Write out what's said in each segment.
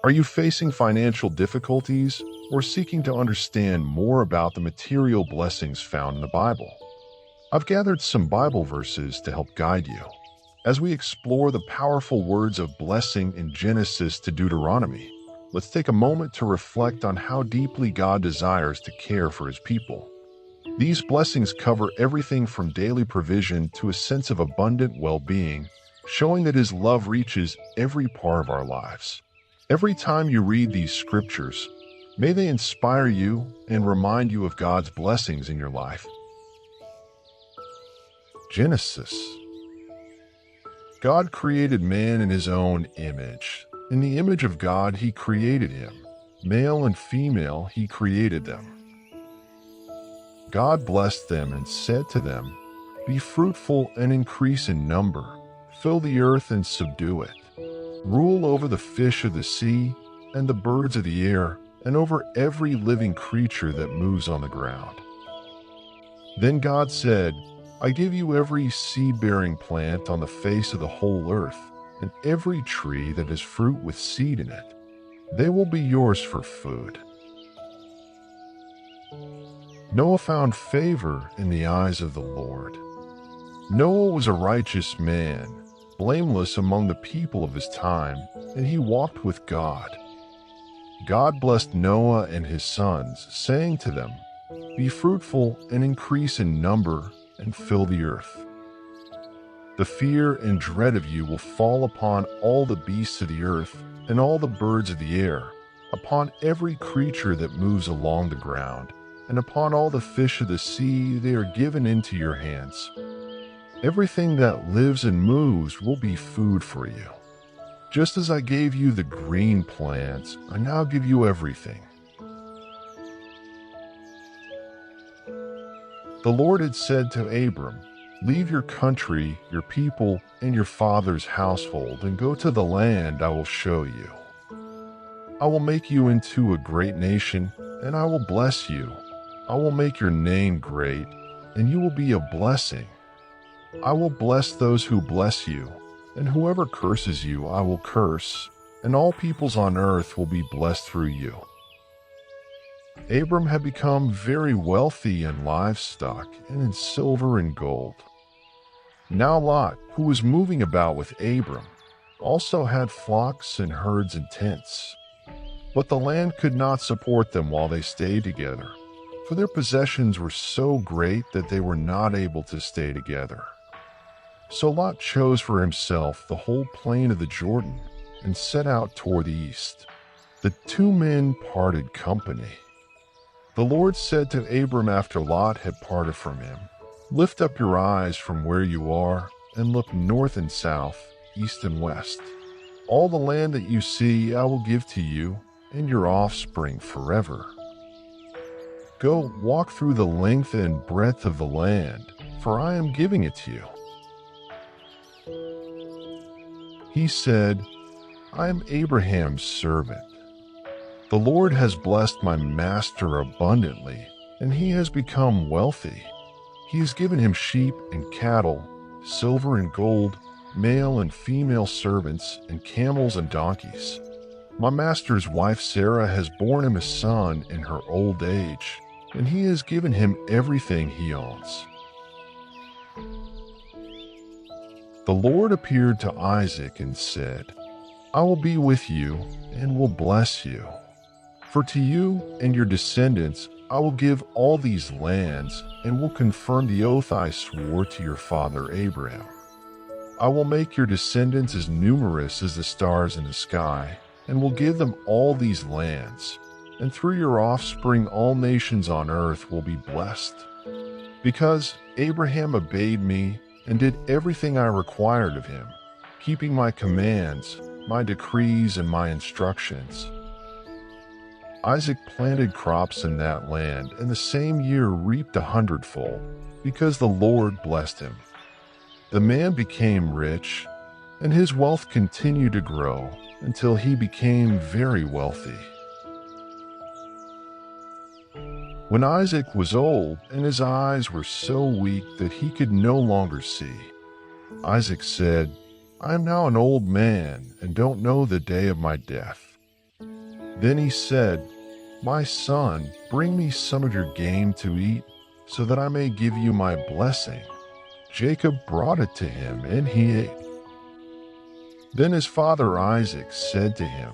Are you facing financial difficulties or seeking to understand more about the material blessings found in the Bible? I've gathered some Bible verses to help guide you as we explore the powerful words of blessing in Genesis to Deuteronomy. Let's take a moment to reflect on how deeply God desires to care for His people. These blessings cover everything from daily provision to a sense of abundant well-being, showing that His love reaches every part of our lives. Every time you read these scriptures, may they inspire you and remind you of God's blessings in your life. Genesis. God created man in His own image. In the image of God, He created him. Male and female, He created them. God blessed them and said to them, "Be fruitful and increase in number. Fill the earth and subdue it. Rule over the fish of the sea and the birds of the air, and over every living creature that moves on the ground." Then God said, "I give you every seed-bearing plant on the face of the whole earth, and every tree that has fruit with seed in it. They will be yours for food." Noah found favor in the eyes of the Lord. Noah was a righteous man, blameless among the people of his time, and he walked with God. God blessed Noah and his sons, saying to them, "Be fruitful and increase in number, and fill the earth. The fear and dread of you will fall upon all the beasts of the earth and all the birds of the air, upon every creature that moves along the ground, and upon all the fish of the sea. They are given into your hands. Everything that lives and moves will be food for you. Just as I gave you the green plants, I now give you everything." The Lord had said to Abram, "Leave your country, your people, and your father's household, and go to the land I will show you. I will make you into a great nation, and I will bless you. I will make your name great, and you will be a blessing. I will bless those who bless you, and whoever curses you I will curse, and all peoples on earth will be blessed through you." Abram had become very wealthy in livestock and in silver and gold. Now Lot, who was moving about with Abram, also had flocks and herds and tents. But the land could not support them while they stayed together, for their possessions were so great that they were not able to stay together. So Lot chose for himself the whole plain of the Jordan and set out toward the east. The two men parted company. The Lord said to Abram after Lot had parted from him, "Lift up your eyes from where you are and look north and south, east and west. All the land that you see I will give to you and your offspring forever. Go walk through the length and breadth of the land, for I am giving it to you." He said, "I am Abraham's servant. The Lord has blessed my master abundantly, and he has become wealthy. He has given him sheep and cattle, silver and gold, male and female servants, and camels and donkeys. My master's wife Sarah has borne him a son in her old age, and he has given him everything he owns." The Lord appeared to Isaac and said, "I will be with you and will bless you. For to you and your descendants I will give all these lands and will confirm the oath I swore to your father Abraham. I will make your descendants as numerous as the stars in the sky and will give them all these lands, and through your offspring all nations on earth will be blessed. Because Abraham obeyed me and did everything I required of him, keeping my commands, my decrees, and my instructions." Isaac planted crops in that land, and the same year reaped 100-fold, because the Lord blessed him. The man became rich, and his wealth continued to grow until he became very wealthy. When Isaac was old and his eyes were so weak that he could no longer see, Isaac said, "I am now an old man and don't know the day of my death. Then he said, "My son, bring me some of your game to eat, so that I may give you my blessing." Jacob brought it to him, and he ate. Then his father Isaac said to him,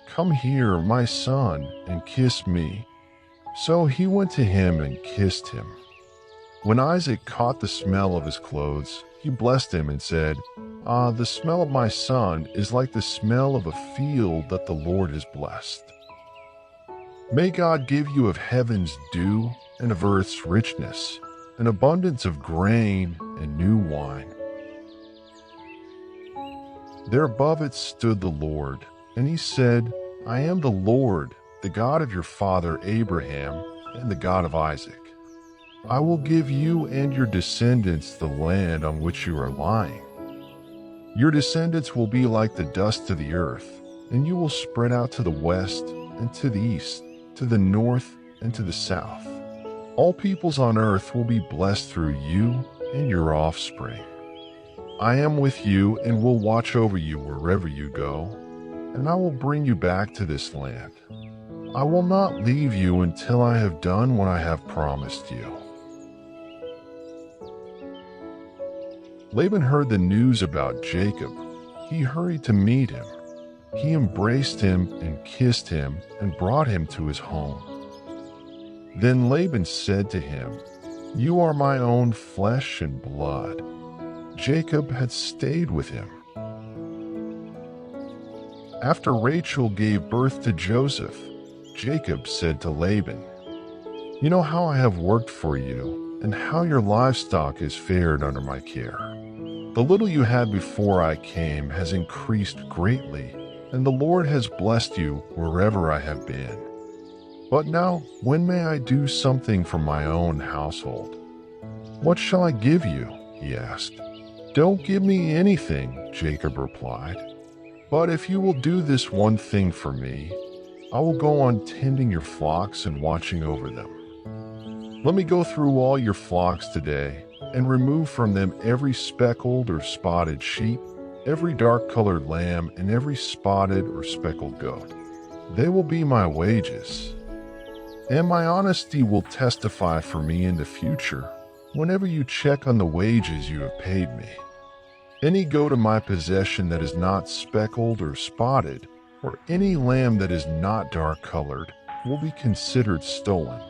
"Come here, my son, and kiss me." So he went to him and kissed him. When Isaac caught the smell of his clothes, he blessed him and said, "Ah, the smell of my son is like the smell of a field that the Lord has blessed. May God give you of heaven's dew and of earth's richness, an abundance of grain and new wine." There above it stood the Lord, and he said, "I am the Lord, the God of your father Abraham and the God of Isaac. I will give you and your descendants the land on which you are lying. Your descendants will be like the dust of the earth, and you will spread out to the west and to the east, to the north and to the south. All peoples on earth will be blessed through you and your offspring. I am with you and will watch over you wherever you go, and I will bring you back to this land. I will not leave you until I have done what I have promised you." Laban heard the news about Jacob. He hurried to meet him. He embraced him and kissed him and brought him to his home. Then Laban said to him, "You are my own flesh and blood." Jacob had stayed with him. After Rachel gave birth to Joseph, Jacob said to Laban, "You know how I have worked for you, and how your livestock has fared under my care. The little you had before I came has increased greatly, and the Lord has blessed you wherever I have been. But now, when may I do something for my own household?" "What shall I give you?" he asked. "Don't give me anything," Jacob replied. "But if you will do this one thing for me, I will go on tending your flocks and watching over them. Let me go through all your flocks today and remove from them every speckled or spotted sheep, every dark-colored lamb, and every spotted or speckled goat. They will be my wages, and my honesty will testify for me in the future whenever you check on the wages you have paid me. Any goat of my possession that is not speckled or spotted, or any lamb that is not dark-colored, will be considered stolen."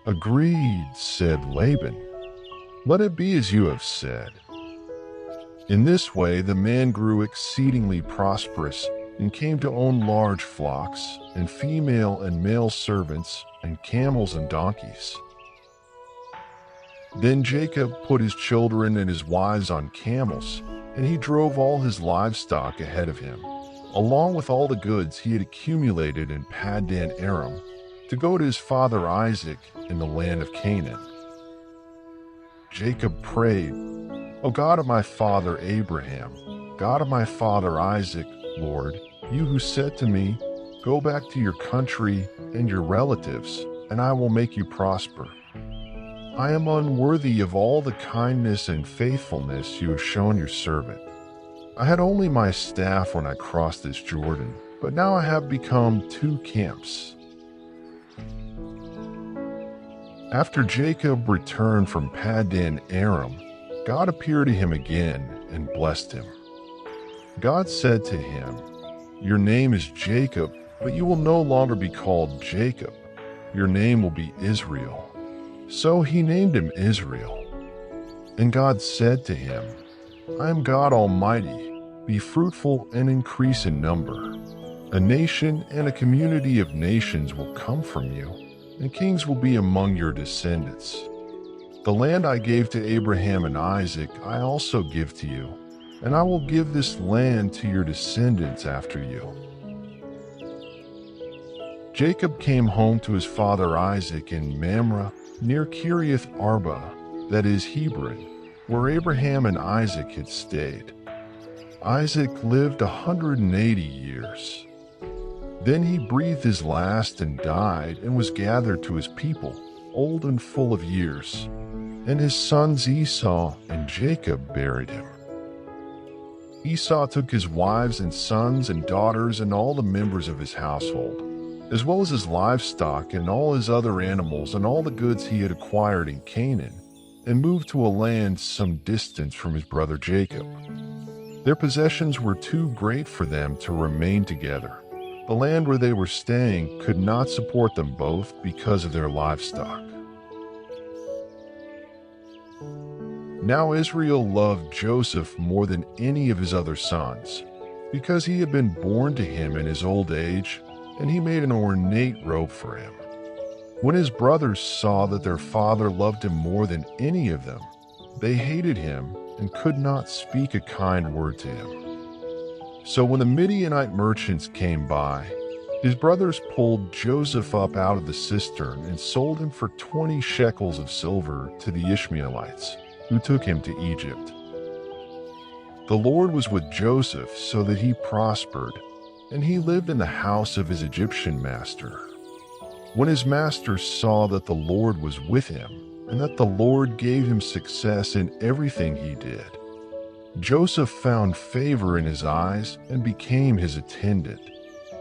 "Agreed," said Laban. "Let it be as you have said." In this way the man grew exceedingly prosperous and came to own large flocks, and female and male servants, and camels and donkeys. Then Jacob put his children and his wives on camels, and he drove all his livestock ahead of him, along with all the goods he had accumulated in Paddan Aram, to go to his father Isaac in the land of Canaan. Jacob prayed, "O God of my father Abraham, God of my father Isaac, Lord, you who said to me, 'Go back to your country and your relatives, and I will make you prosper.' I am unworthy of all the kindness and faithfulness you have shown your servant. I had only my staff when I crossed this Jordan, but now I have become 2 camps." After Jacob returned from Paddan Aram, God appeared to him again and blessed him. God said to him, "Your name is Jacob, but you will no longer be called Jacob. Your name will be Israel." So he named him Israel. And God said to him, "I am God Almighty. Be fruitful and increase in number. A nation and a community of nations will come from you, and kings will be among your descendants. The land I gave to Abraham and Isaac I also give to you, and I will give this land to your descendants after you." Jacob came home to his father Isaac in Mamre, near Kiriath Arba, that is Hebron, where Abraham and Isaac had stayed. Isaac lived 180 years. Then he breathed his last and died, and was gathered to his people, old and full of years. And his sons Esau and Jacob buried him. Esau took his wives and sons and daughters and all the members of his household, as well as his livestock and all his other animals and all the goods he had acquired in Canaan, and moved to a land some distance from his brother Jacob. Their possessions were too great for them to remain together. The land where they were staying could not support them both because of their livestock. Now Israel loved Joseph more than any of his other sons, because he had been born to him in his old age, and he made an ornate robe for him. When his brothers saw that their father loved him more than any of them, they hated him and could not speak a kind word to him. So when the Midianite merchants came by, his brothers pulled Joseph up out of the cistern and sold him for 20 shekels of silver to the Ishmaelites, who took him to Egypt. The Lord was with Joseph so that he prospered, and he lived in the house of his Egyptian master. When his master saw that the Lord was with him, and that the Lord gave him success in everything he did, Joseph found favor in his eyes and became his attendant.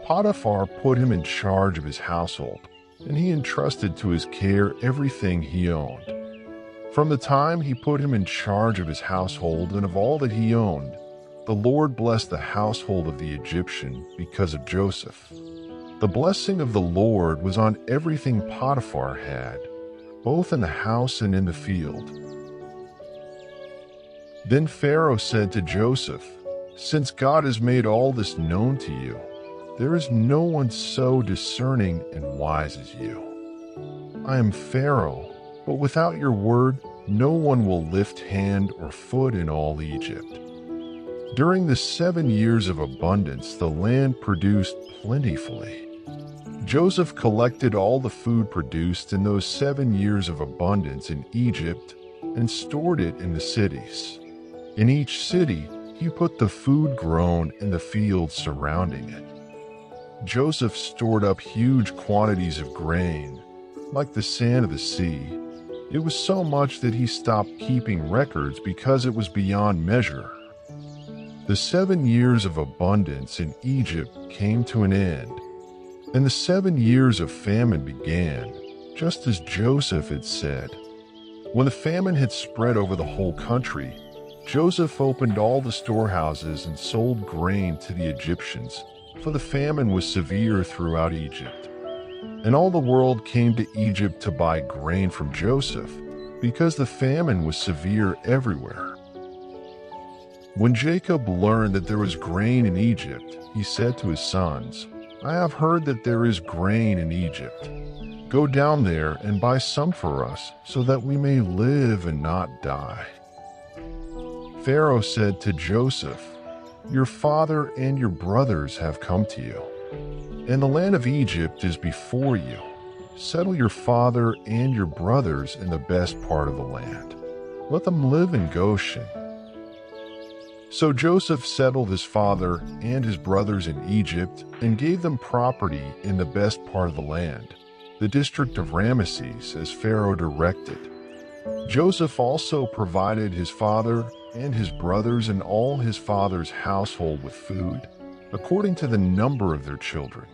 Potiphar put him in charge of his household, and he entrusted to his care everything he owned. From the time he put him in charge of his household and of all that he owned, the Lord blessed the household of the Egyptian because of Joseph. The blessing of the Lord was on everything Potiphar had, both in the house and in the field. Then Pharaoh said to Joseph, "Since God has made all this known to you, there is no one so discerning and wise as you. I am Pharaoh, but without your word, no one will lift hand or foot in all Egypt." During the 7 years of abundance, the land produced plentifully. Joseph collected all the food produced in those 7 years of abundance in Egypt and stored it in the cities. In each city, he put the food grown in the fields surrounding it. Joseph stored up huge quantities of grain, like the sand of the sea. It was so much that he stopped keeping records because it was beyond measure. The 7 years of abundance in Egypt came to an end, and the 7 years of famine began, just as Joseph had said. When the famine had spread over the whole country, Joseph opened all the storehouses and sold grain to the Egyptians, for the famine was severe throughout Egypt. And all the world came to Egypt to buy grain from Joseph, because the famine was severe everywhere. When Jacob learned that there was grain in Egypt, he said to his sons, "I have heard that there is grain in Egypt. Go down there and buy some for us, so that we may live and not die." Pharaoh said to Joseph, "Your father and your brothers have come to you, and the land of Egypt is before you. Settle your father and your brothers in the best part of the land. Let them live in Goshen." So Joseph settled his father and his brothers in Egypt and gave them property in the best part of the land, the district of Ramesses, as Pharaoh directed. Joseph also provided his father and his brothers and all his father's household with food, according to the number of their children.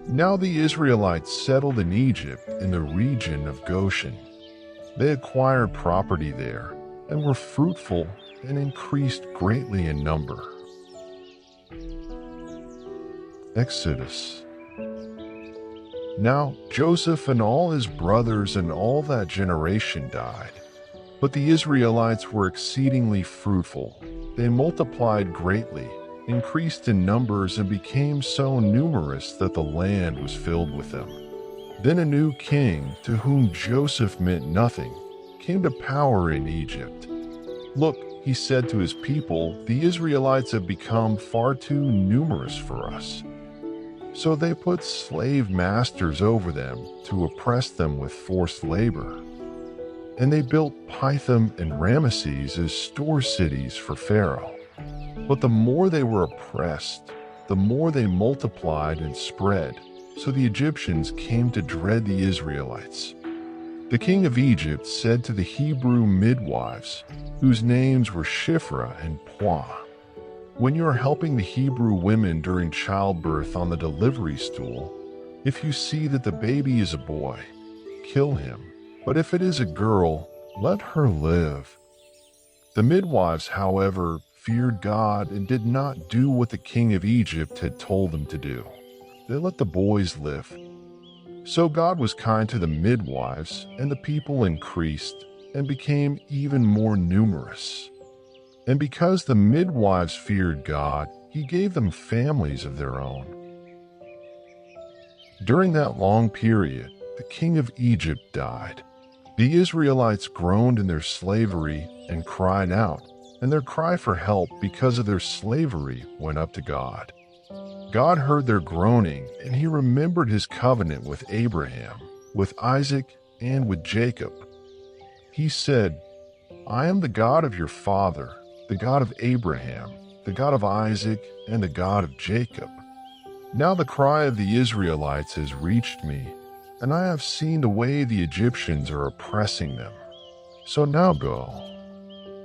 Now the Israelites settled in Egypt in the region of Goshen. They acquired property there and were fruitful and increased greatly in number. Exodus. Now Joseph and all his brothers and all that generation died. But the Israelites were exceedingly fruitful. They multiplied greatly, increased in numbers, and became so numerous that the land was filled with them. Then a new king, to whom Joseph meant nothing, came to power in Egypt. "Look," he said to his people, "the Israelites have become far too numerous for us." So they put slave masters over them to oppress them with forced labor. And they built Pithom and Ramesses as store cities for Pharaoh. But the more they were oppressed, the more they multiplied and spread, so the Egyptians came to dread the Israelites. The king of Egypt said to the Hebrew midwives, whose names were Shiphrah and Puah, "When you are helping the Hebrew women during childbirth on the delivery stool, If you see that the baby is a boy, kill him. But if it is a girl, let her live." The midwives, however, feared God and did not do what the king of Egypt had told them to do. They let the boys live. So God was kind to the midwives, and the people increased and became even more numerous. And because the midwives feared God, He gave them families of their own. During that long period, the king of Egypt died. The Israelites groaned in their slavery and cried out, and their cry for help because of their slavery went up to God. God heard their groaning, and He remembered His covenant with Abraham, with Isaac, and with Jacob. He said, "I am the God of your father, the God of Abraham, the God of Isaac, and the God of Jacob. Now the cry of the Israelites has reached me, and I have seen the way the Egyptians are oppressing them. So now go.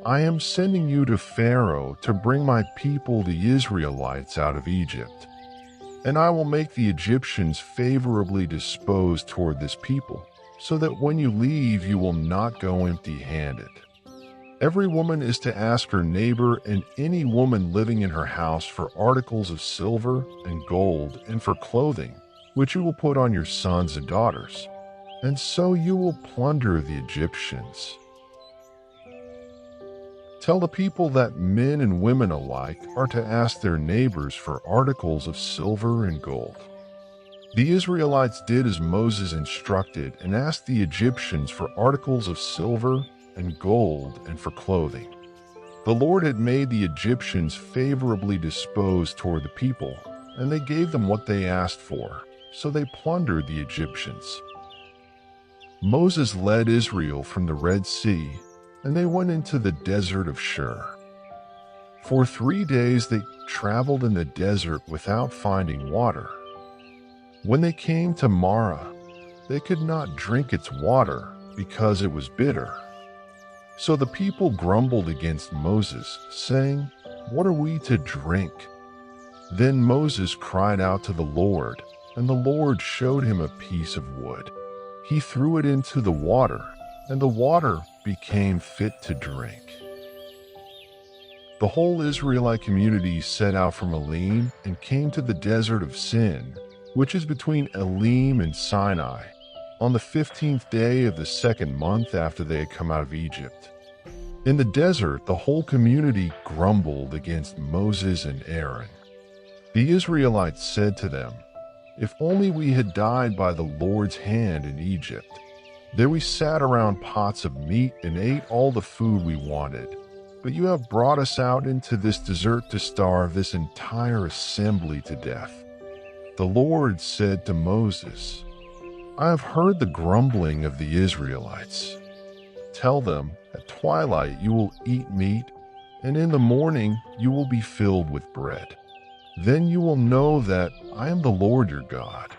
I am sending you to Pharaoh to bring my people, the Israelites, out of Egypt. And I will make the Egyptians favorably disposed toward this people, so that when you leave you will not go empty-handed. Every woman is to ask her neighbor and any woman living in her house for articles of silver and gold and for clothing, which you will put on your sons and daughters, and so you will plunder the Egyptians. Tell the people that men and women alike are to ask their neighbors for articles of silver and gold." The Israelites did as Moses instructed and asked the Egyptians for articles of silver and gold and for clothing. The Lord had made the Egyptians favorably disposed toward the people, and they gave them what they asked for, so they plundered the Egyptians. Moses led Israel from the Red Sea, and they went into the desert of Shur. For 3 days they traveled in the desert without finding water. When they came to Marah, they could not drink its water because it was bitter. So the people grumbled against Moses, saying, "What are we to drink?" Then Moses cried out to the Lord, and the Lord showed him a piece of wood. He threw it into the water, and the water became fit to drink. The whole Israelite community set out from Elim and came to the desert of Sin, which is between Elim and Sinai, on the 15th day of the 2nd month after they had come out of Egypt. In the desert, the whole community grumbled against Moses and Aaron. The Israelites said to them, "If only we had died by the Lord's hand in Egypt. There we sat around pots of meat and ate all the food we wanted. But you have brought us out into this desert to starve this entire assembly to death." The Lord said to Moses, "I have heard the grumbling of the Israelites. Tell them, at twilight you will eat meat, and in the morning you will be filled with bread. Then you will know that I am the Lord your God."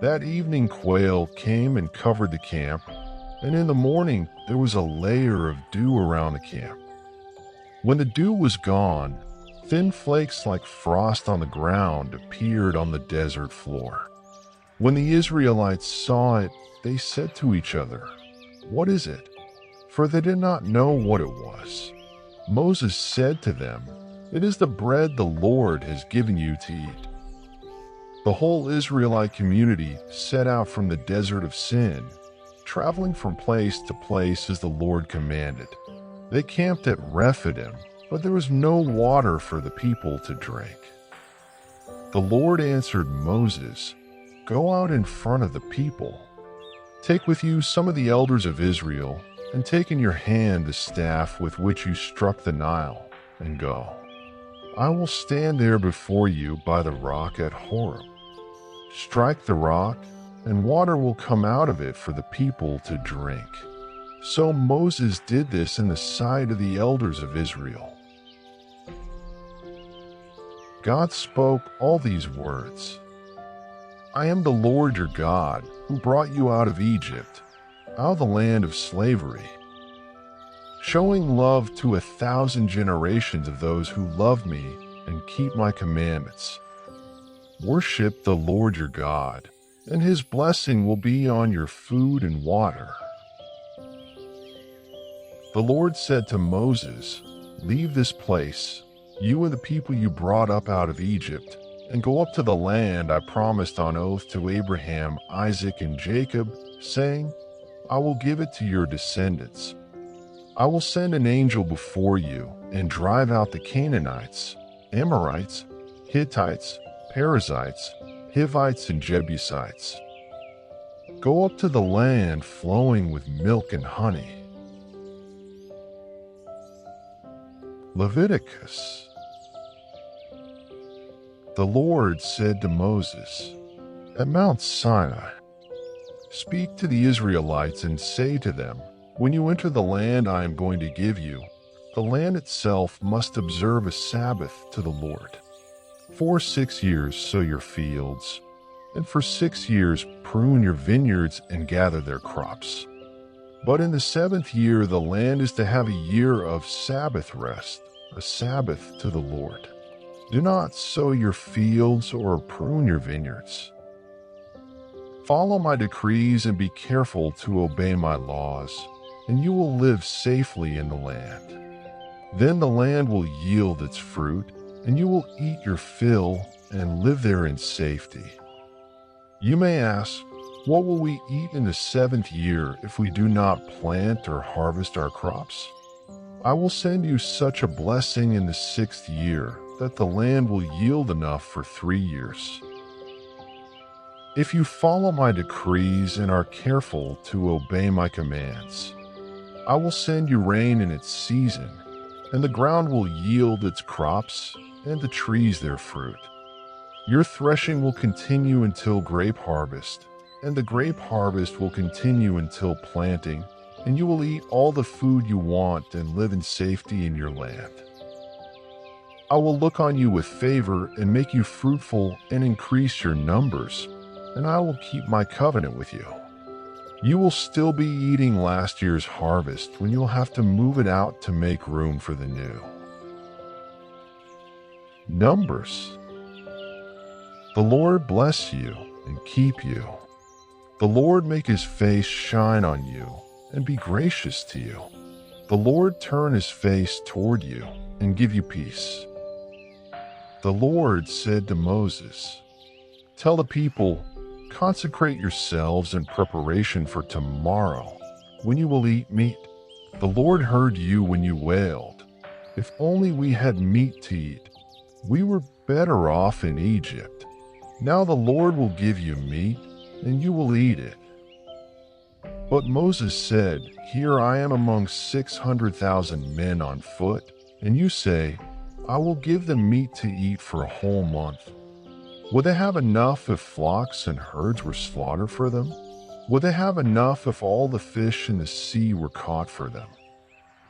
That evening quail came and covered the camp, and in the morning there was a layer of dew around the camp. When the dew was gone, thin flakes like frost on the ground appeared on the desert floor. When the Israelites saw it, they said to each other, "What is it?" For they did not know what it was. Moses said to them, "It is the bread the Lord has given you to eat." The whole Israelite community set out from the desert of Sin, traveling from place to place as the Lord commanded. They camped at Rephidim, but there was no water for the people to drink. The Lord answered Moses, "Go out in front of the people. Take with you some of the elders of Israel, and take in your hand the staff with which you struck the Nile, and go. I will stand there before you by the rock at Horeb. Strike the rock, and water will come out of it for the people to drink." So Moses did this in the sight of the elders of Israel. God spoke all these words. "I am the Lord your God, who brought you out of Egypt, out of the land of slavery, showing love to 1,000 generations of those who love me and keep my commandments. Worship the Lord your God, and his blessing will be on your food and water. The Lord said to Moses, "Leave this place, you and the people you brought up out of Egypt, and go up to the land I promised on oath to Abraham, Isaac, and Jacob, saying, I will give it to your descendants. I will send an angel before you and drive out the Canaanites, Amorites, Hittites, Perizzites, Hivites, and Jebusites. Go up to the land flowing with milk and honey." Leviticus. The Lord said to Moses, at Mount Sinai, "Speak to the Israelites and say to them, when you enter the land I am going to give you, the land itself must observe a Sabbath to the Lord. For 6 years sow your fields, and for 6 years prune your vineyards and gather their crops. But in the 7th year the land is to have a year of Sabbath rest, a Sabbath to the Lord. Do not sow your fields or prune your vineyards. Follow my decrees and be careful to obey my laws, and you will live safely in the land. Then the land will yield its fruit, and you will eat your fill and live there in safety." You may ask, what will we eat in the 7th year if we do not plant or harvest our crops? I will send you such a blessing in the 6th year that the land will yield enough for 3 years. If you follow my decrees and are careful to obey my commands, I will send you rain in its season, and the ground will yield its crops and the trees their fruit. Your threshing will continue until grape harvest, and the grape harvest will continue until planting, and you will eat all the food you want and live in safety in your land. I will look on you with favor and make you fruitful and increase your numbers, and I will keep my covenant with you. You will still be eating last year's harvest when you will have to move it out to make room for the new. Numbers. The Lord bless you and keep you. The Lord make his face shine on you and be gracious to you. The Lord turn his face toward you and give you peace. The Lord said to Moses, "Tell the people, consecrate yourselves in preparation for tomorrow, when you will eat meat." The Lord heard you when you wailed, "If only we had meat to eat. We were better off in Egypt." Now the Lord will give you meat, and you will eat it. But Moses said, "Here I am among 600,000 men on foot, and you say, I will give them meat to eat for a whole month. Would they have enough if flocks and herds were slaughtered for them? Would they have enough if all the fish in the sea were caught for them?"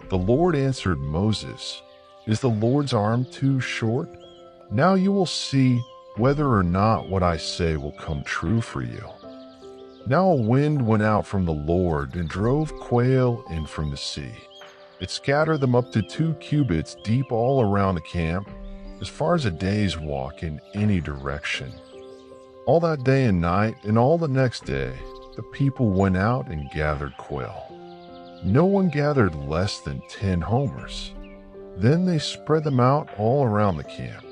The Lord answered Moses, "Is the Lord's arm too short? Now you will see whether or not what I say will come true for you." Now a wind went out from the Lord and drove quail in from the sea. It scattered them up to 2 cubits deep all around the camp, as far as a day's walk in any direction. All that day and night and all the next day, the people went out and gathered quail. No one gathered less than 10 homers. Then they spread them out all around the camp.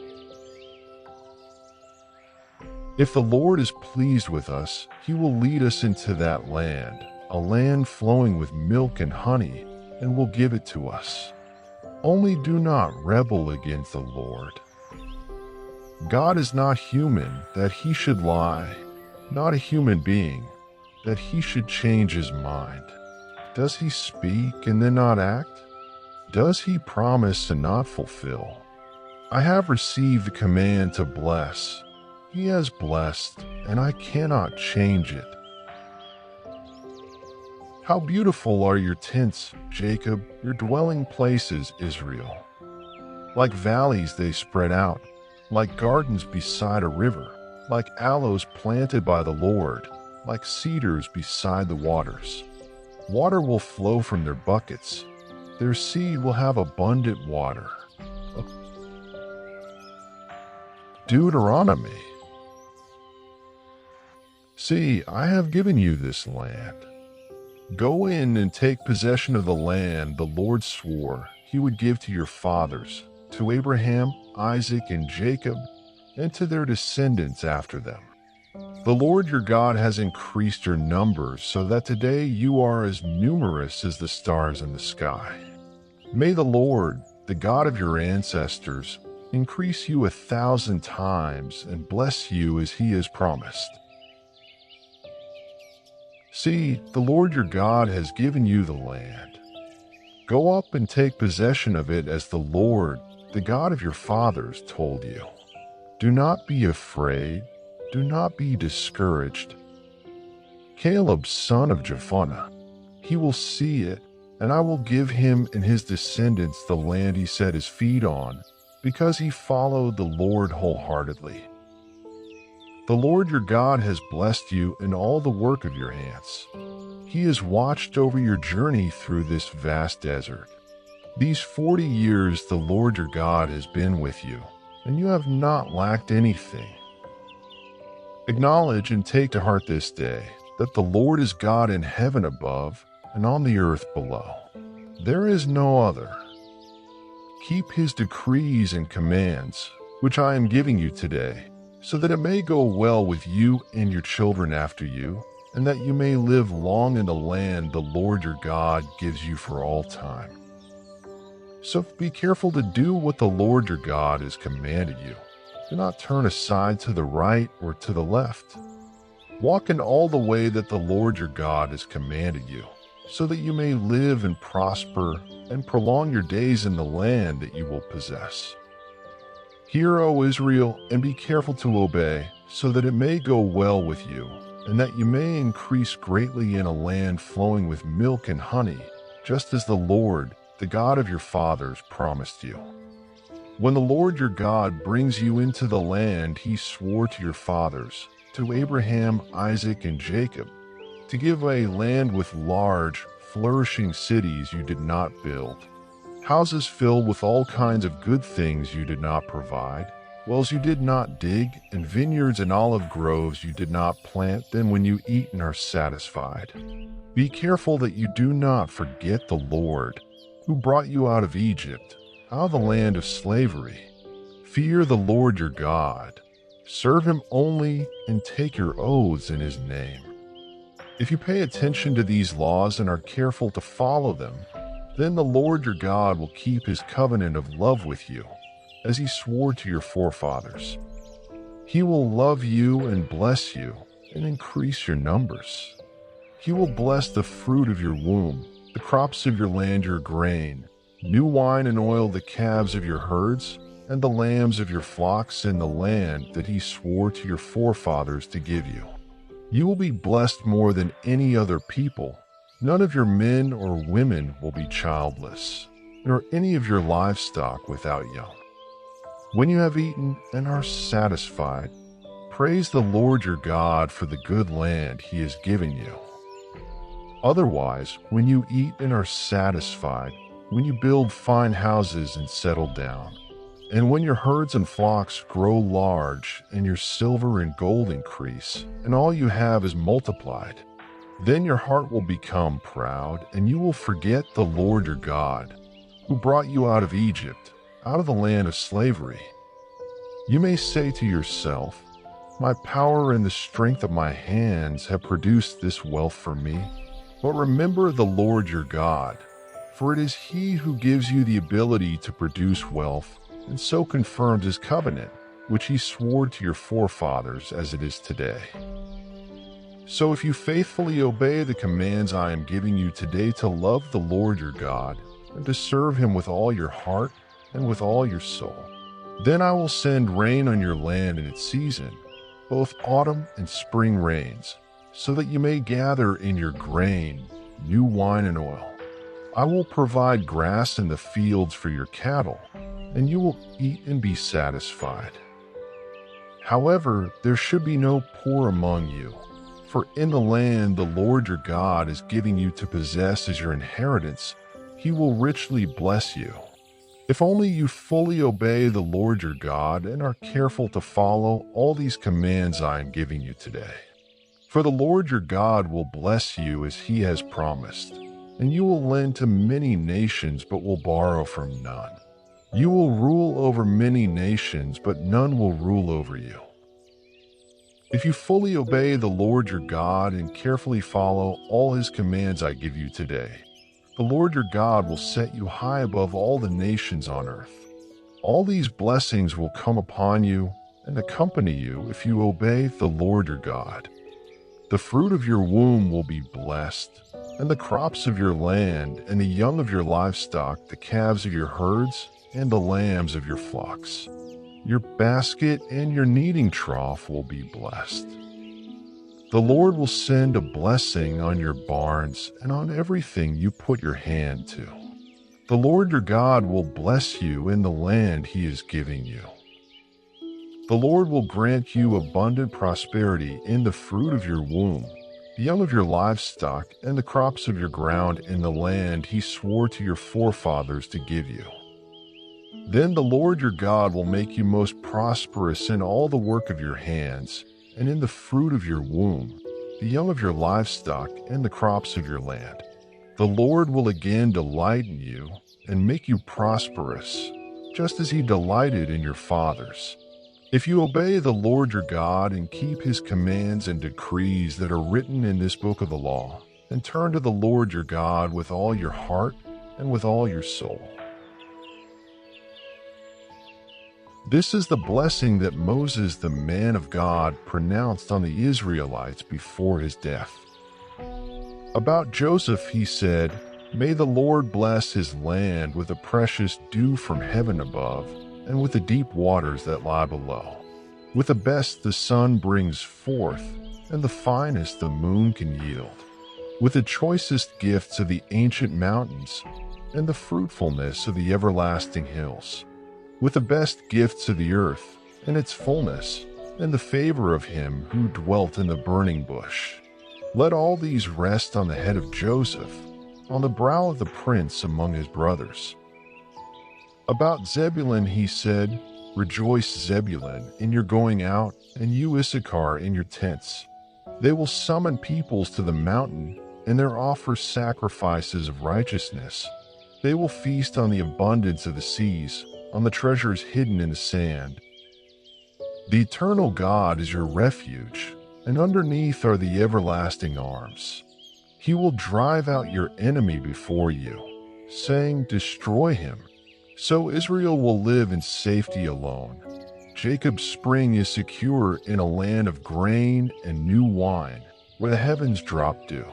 If the Lord is pleased with us, he will lead us into that land, a land flowing with milk and honey, and will give it to us. Only do not rebel against the Lord. God is not human that he should lie, not a human being that he should change his mind. Does he speak and then not act? Does he promise and not fulfill? I have received the command to bless. He has blessed, and I cannot change it. How beautiful are your tents, Jacob, your dwelling places, Israel. Like valleys they spread out, like gardens beside a river, like aloes planted by the Lord, like cedars beside the waters. Water will flow from their buckets. Their seed will have abundant water. Deuteronomy. See, I have given you this land. Go in and take possession of the land the Lord swore he would give to your fathers, to Abraham, Isaac, and Jacob, and to their descendants after them. The Lord your God has increased your numbers so that today you are as numerous as the stars in the sky. May the Lord, the God of your ancestors, increase you 1,000 times and bless you as he has promised. See, the Lord your God has given you the land. Go up and take possession of it as the Lord, the God of your fathers, told you. Do not be afraid. Do not be discouraged. Caleb, son of Jephunneh, he will see it, and I will give him and his descendants the land he set his feet on, because he followed the Lord wholeheartedly. The Lord your God has blessed you in all the work of your hands. He has watched over your journey through this vast desert. These 40 years the Lord your God has been with you, and you have not lacked anything. Acknowledge and take to heart this day that the Lord is God in heaven above and on the earth below. There is no other. Keep his decrees and commands, which I am giving you today, so that it may go well with you and your children after you, and that you may live long in the land the Lord your God gives you for all time. So be careful to do what the Lord your God has commanded you. Do not turn aside to the right or to the left. Walk in all the way that the Lord your God has commanded you, so that you may live and prosper and prolong your days in the land that you will possess. Hear, O Israel, and be careful to obey, so that it may go well with you, and that you may increase greatly in a land flowing with milk and honey, just as the Lord, the God of your fathers, promised you. When the Lord your God brings you into the land he swore to your fathers, to Abraham, Isaac, and Jacob, to give a land with large, flourishing cities you did not build, houses filled with all kinds of good things you did not provide, wells you did not dig, and vineyards and olive groves you did not plant, then when you eat and are satisfied, be careful that you do not forget the Lord, who brought you out of Egypt, out of the land of slavery. Fear the Lord your God. Serve him only and take your oaths in his name. If you pay attention to these laws and are careful to follow them, then the Lord your God will keep his covenant of love with you, as he swore to your forefathers. He will love you and bless you and increase your numbers. He will bless the fruit of your womb, the crops of your land, your grain, new wine and oil, the calves of your herds, and the lambs of your flocks in the land that he swore to your forefathers to give you. You will be blessed more than any other people. None of your men or women will be childless, nor any of your livestock without young. When you have eaten and are satisfied, praise the Lord your God for the good land he has given you. Otherwise, when you eat and are satisfied, when you build fine houses and settle down, and when your herds and flocks grow large, and your silver and gold increase, and all you have is multiplied, then your heart will become proud, and you will forget the Lord your God, who brought you out of Egypt, out of the land of slavery. You may say to yourself, my power and the strength of my hands have produced this wealth for me. But remember the Lord your God, for it is he who gives you the ability to produce wealth, and so confirms his covenant, which he swore to your forefathers as it is today. So if you faithfully obey the commands I am giving you today to love the Lord your God, and to serve him with all your heart and with all your soul, then I will send rain on your land in its season, both autumn and spring rains, so that you may gather in your grain, new wine and oil. I will provide grass in the fields for your cattle, and you will eat and be satisfied. However, there should be no poor among you, for in the land the Lord your God is giving you to possess as your inheritance, he will richly bless you. If only you fully obey the Lord your God and are careful to follow all these commands I am giving you today. For the Lord your God will bless you as he has promised, and you will lend to many nations but will borrow from none. You will rule over many nations, but none will rule over you. If you fully obey the Lord your God and carefully follow all his commands I give you today, the Lord your God will set you high above all the nations on earth. All these blessings will come upon you and accompany you if you obey the Lord your God. The fruit of your womb will be blessed, and the crops of your land, and the young of your livestock, the calves of your herds, and the lambs of your flocks. Your basket and your kneading trough will be blessed. The Lord will send a blessing on your barns and on everything you put your hand to. The Lord your God will bless you in the land he is giving you. The Lord will grant you abundant prosperity in the fruit of your womb, the young of your livestock, and the crops of your ground in the land he swore to your forefathers to give you. Then the Lord your God will make you most prosperous in all the work of your hands, and in the fruit of your womb, the young of your livestock, and the crops of your land. The Lord will again delight in you and make you prosperous, just as he delighted in your fathers. If you obey the Lord your God and keep his commands and decrees that are written in this book of the law, and turn to the Lord your God with all your heart and with all your soul. This is the blessing that Moses, the man of God, pronounced on the Israelites before his death. About Joseph he said, "May the Lord bless his land with a precious dew from heaven above, and with the deep waters that lie below. With the best the sun brings forth, and the finest the moon can yield. With the choicest gifts of the ancient mountains, and the fruitfulness of the everlasting hills. With the best gifts of the earth, and its fullness, and the favor of him who dwelt in the burning bush. Let all these rest on the head of Joseph, on the brow of the prince among his brothers." About Zebulun he said, "Rejoice, Zebulun, in your going out, and you, Issachar, in your tents. They will summon peoples to the mountain, and there offer sacrifices of righteousness. They will feast on the abundance of the seas, on the treasures hidden in the sand. The eternal God is your refuge, and underneath are the everlasting arms. He will drive out your enemy before you, saying, 'Destroy him.' So Israel will live in safety alone. Jacob's spring is secure in a land of grain and new wine, where the heavens drop dew.